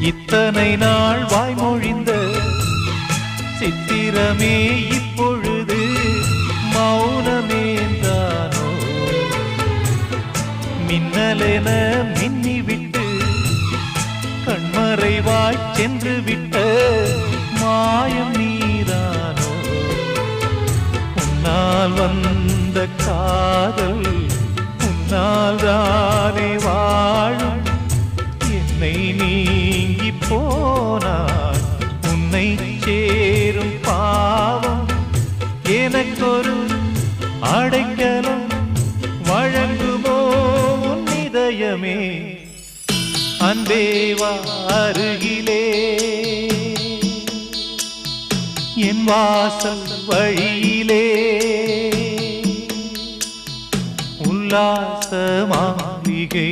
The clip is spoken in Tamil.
இத்தனை நாள் வாய்மொழிந்த சித்திரமே இப்பொழுது மௌனமேந்தானோ? மின்னலென மின்னிவிட்டு கண்மறைவாய் சென்று விட்ட மாயம் நீதானோ? உன்னால் வந்த காதல் உன்னால் தானே வாழும். என்னை நீங்கி போனார் உன்னை சேரும் பாவம். எனக்கொரு அடைக்கலம் வழங்குமோ உன் இதயமே? அன்பேவா அருகிலே என் வாசல் வழியிலே உல்லாச மாளிகை